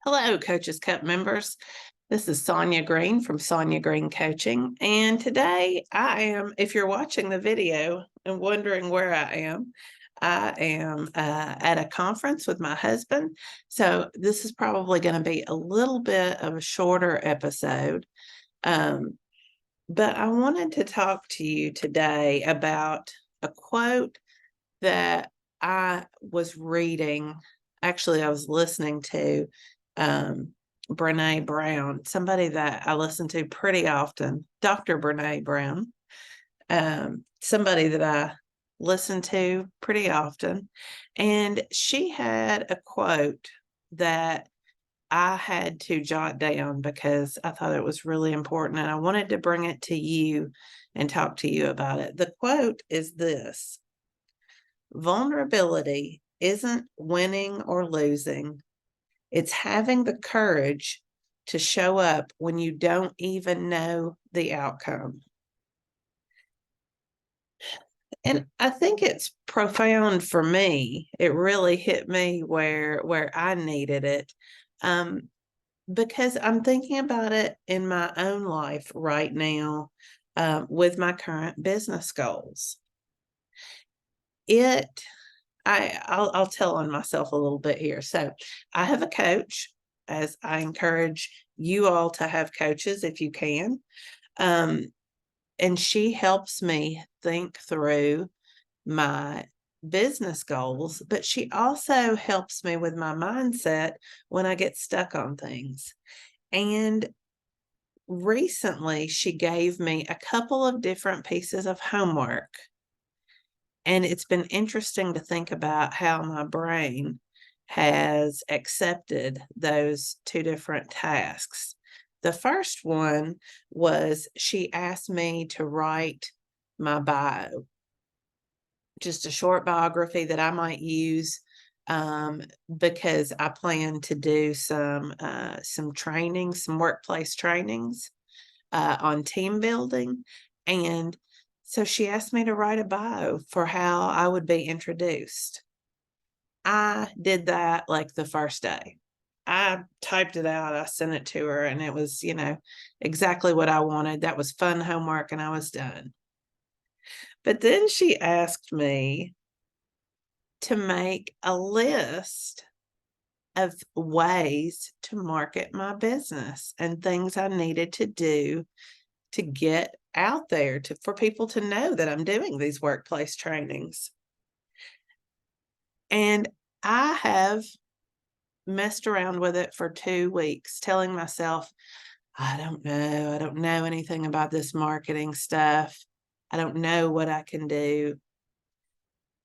Hello, Coaches Cup members. This is Sonia Green from Sonia Green Coaching. And today if you're watching the video and wondering where I am at a conference with my husband. So this is probably going to be a little bit of a shorter episode. But I wanted to talk to you today about a quote that I was reading. Actually, I was listening to Brene Brown, somebody that I listen to pretty often, Dr. Brene Brown, somebody that I listen to pretty often. And she had a quote that I had to jot down because I thought it was really important and I wanted to bring it to you and talk to you about it. The quote is this: vulnerability isn't winning or losing. It's having the courage to show up when you don't even know the outcome. And I think it's profound for me. It really hit me where I needed it. Because I'm thinking about it in my own life right now, with my current business goals. I'll tell on myself a little bit here. So I have a coach, as I encourage you all to have coaches if you can. And she helps me think through my business goals, but she also helps me with my mindset when I get stuck on things. And recently she gave me a couple of different pieces of homework. And it's been interesting to think about how my brain has accepted those two different tasks. The first one was she asked me to write my bio, just a short biography that I might use, because I plan to do some training, some workplace trainings on team building. And so she asked me to write a bio for how I would be introduced. I did that like the first day. I typed it out, I sent it to her, and it was, exactly what I wanted. That was fun homework, and I was done. But then she asked me to make a list of ways to market my business and things I needed to do to get out there for people to know that I'm doing these workplace trainings. And I have messed around with it for 2 weeks, telling myself, I don't know. I don't know anything about this marketing stuff. I don't know what I can do.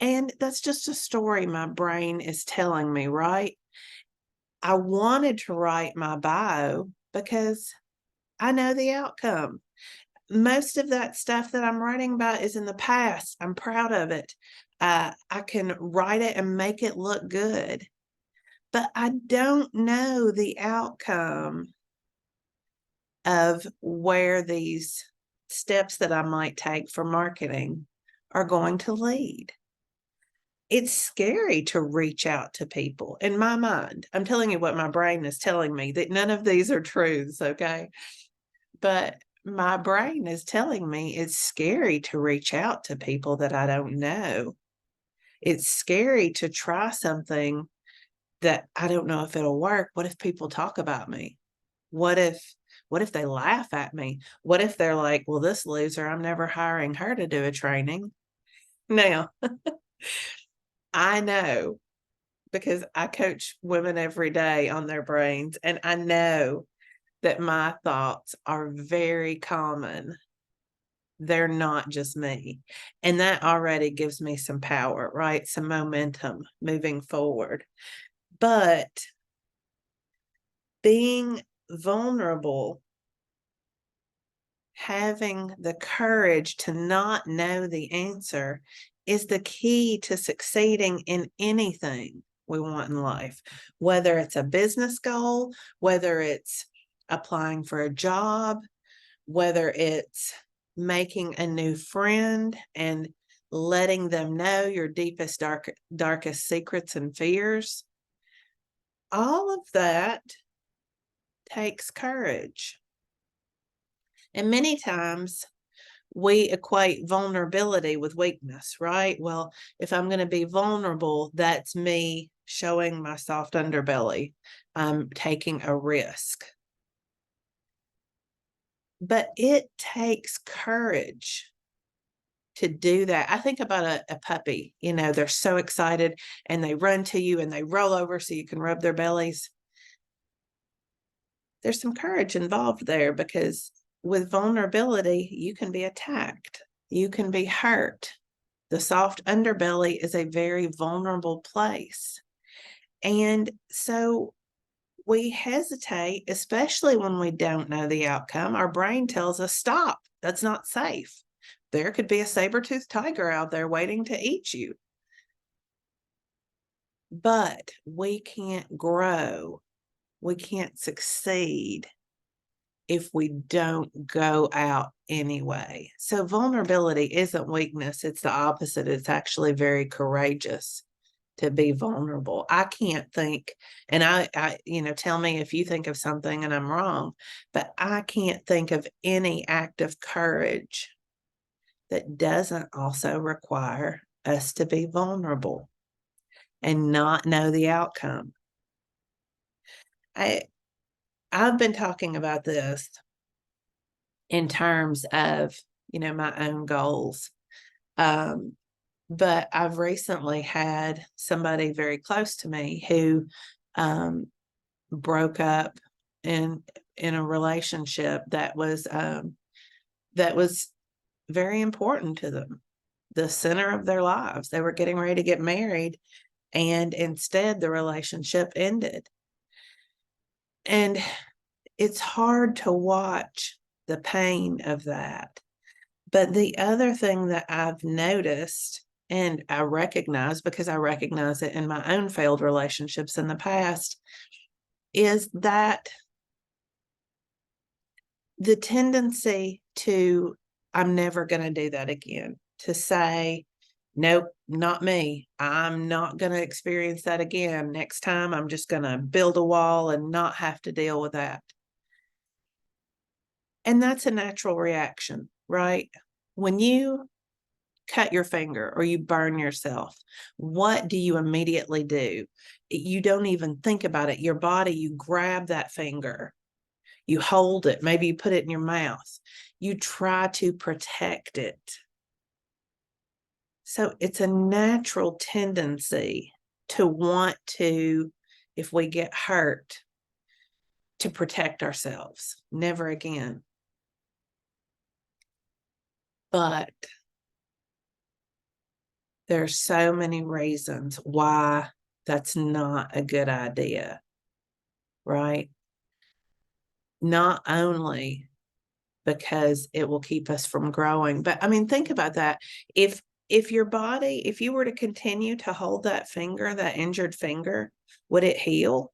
And that's just a story my brain is telling me, right? I wanted to write my bio because I know the outcome. Most of that stuff that I'm writing about is in the past. I'm proud of it. I can write it and make it look good, but I don't know the outcome of where these steps that I might take for marketing are going to lead. It's scary to reach out to people in my mind. I'm telling you what my brain is telling me, that none of these are truths, okay? But my brain is telling me it's scary to reach out to people that I don't know. It's scary to try something that I don't know if it'll work. What if people talk about me? What if they laugh at me? What if they're like, well, this loser, I'm never hiring her to do a training. Now, I know, because I coach women every day on their brains, and I know that my thoughts are very common. They're not just me. And that already gives me some power, right? Some momentum moving forward. But being vulnerable, having the courage to not know the answer, is the key to succeeding in anything we want in life, whether it's a business goal, whether it's applying for a job, whether it's making a new friend and letting them know your deepest, darkest secrets and fears. all of that takes courage. And many times we equate vulnerability with weakness, right? Well, if I'm going to be vulnerable, that's me showing my soft underbelly. I'm taking a risk. But it takes courage to do that. I think about a puppy, they're so excited and they run to you and they roll over so you can rub their bellies. There's some courage involved there because with vulnerability, you can be attacked, you can be hurt. The soft underbelly is a very vulnerable place. And so we hesitate, especially when we don't know the outcome. Our brain tells us, stop, that's not safe. There could be a saber-toothed tiger out there waiting to eat you. But we can't grow, we can't succeed if we don't go out anyway. So vulnerability isn't weakness, it's the opposite. It's actually very courageous to be vulnerable. I can't think, and I tell me if you think of something and I'm wrong, but I can't think of any act of courage that doesn't also require us to be vulnerable and not know the outcome. I've been talking about this in terms of, my own goals. But I've recently had somebody very close to me who broke up in a relationship that was very important to them, the center of their lives. They were getting ready to get married, and instead the relationship ended. And it's hard to watch the pain of that. But the other thing that I've noticed, and I recognize because I recognize it in my own failed relationships in the past, is that the tendency to, I'm never going to do that again, to say, nope, not me. I'm not going to experience that again. Next time, I'm just going to build a wall and not have to deal with that. And that's a natural reaction, right? When you cut your finger or you burn yourself, what do you immediately do? You don't even think about it. Your body, you grab that finger, you hold it, maybe you put it in your mouth, you try to protect it. So it's a natural tendency to want to, if we get hurt, to protect ourselves. Never again. But there's so many reasons why that's not a good idea, right? Not only because it will keep us from growing, but I mean, think about that. If your body, if you were to continue to hold that finger, that injured finger, would it heal?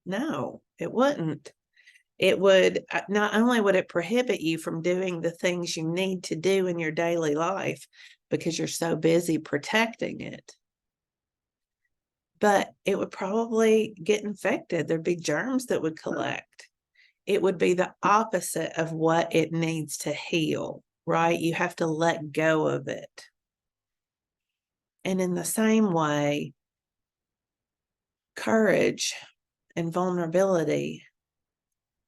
No, it wouldn't. It would, not only would it prohibit you from doing the things you need to do in your daily life because you're so busy protecting it, but it would probably get infected. There'd be germs that would collect. It would be the opposite of what it needs to heal, right? You have to let go of it. And in the same way, courage and vulnerability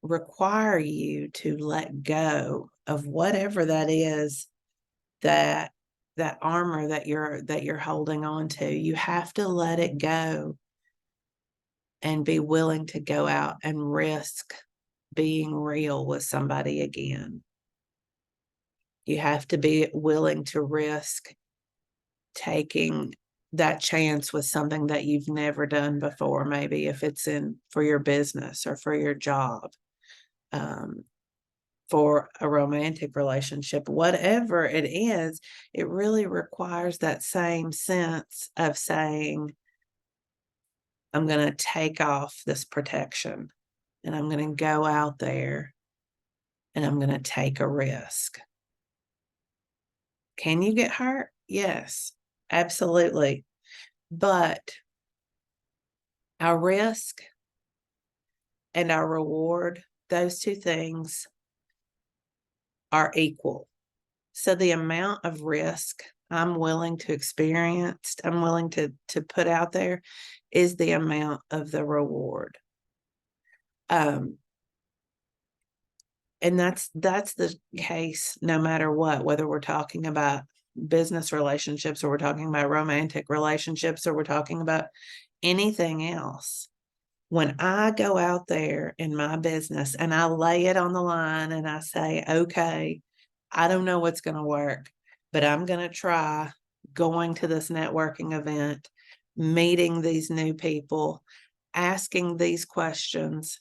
require you to let go of whatever that is, that armor that you're holding on to. You have to let it go and be willing to go out and risk being real with somebody again. You have to be willing to risk taking that chance with something that you've never done before, maybe if it's for your business or for your job, for a romantic relationship, whatever it is, it really requires that same sense of saying, I'm going to take off this protection and I'm going to go out there and I'm going to take a risk. Can you get hurt? Yes, absolutely. But Our risk and our reward, those two things are equal. So the amount of risk I'm willing to experience, I'm willing to put out there, is the amount of the reward. And that's the case no matter what, whether we're talking about business relationships or we're talking about romantic relationships or we're talking about anything else. When I go out there in my business and I lay it on the line and I say, okay, I don't know what's going to work, but I'm going to try going to this networking event, meeting these new people, asking these questions,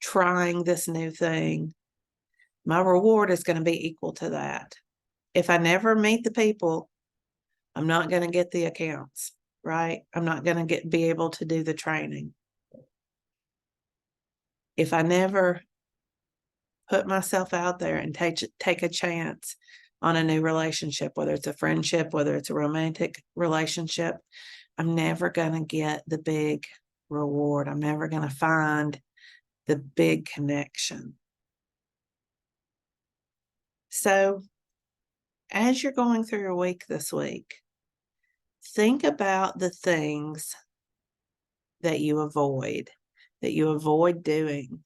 trying this new thing. My reward is going to be equal to that. If I never meet the people, I'm not going to get the accounts, right? I'm not going to be able to do the training. If I never put myself out there and take a chance on a new relationship, whether it's a friendship, whether it's a romantic relationship, I'm never going to get the big reward. I'm never going to find the big connection. So as you're going through your week this week, think about the things that you avoid doing,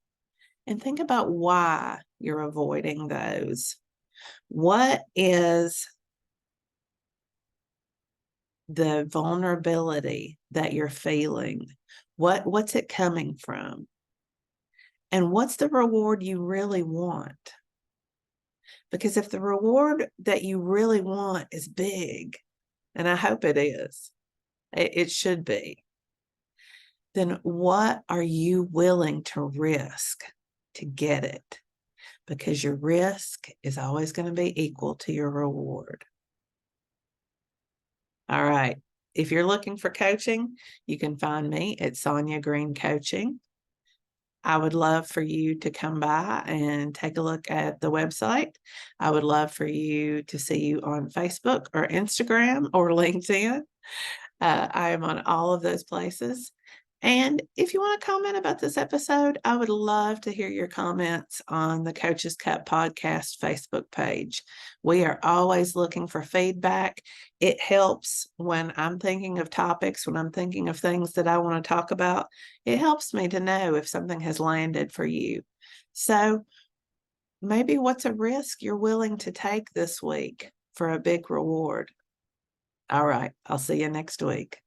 and think about why you're avoiding those. What is the vulnerability that you're feeling? What's it coming from? And what's the reward you really want? Because if the reward that you really want is big, and I hope it is, it should be, then what are you willing to risk to get it? Because your risk is always going to be equal to your reward. All right. If you're looking for coaching, you can find me at Sonia Green Coaching. I would love for you to come by and take a look at the website. I would love for you to see you on Facebook or Instagram or LinkedIn. I am on all of those places. And if you want to comment about this episode, I would love to hear your comments on the Coach's Cup podcast Facebook page. We are always looking for feedback. It helps when I'm thinking of topics, when I'm thinking of things that I want to talk about. It helps me to know if something has landed for you. So maybe what's a risk you're willing to take this week for a big reward? All right. I'll see you next week.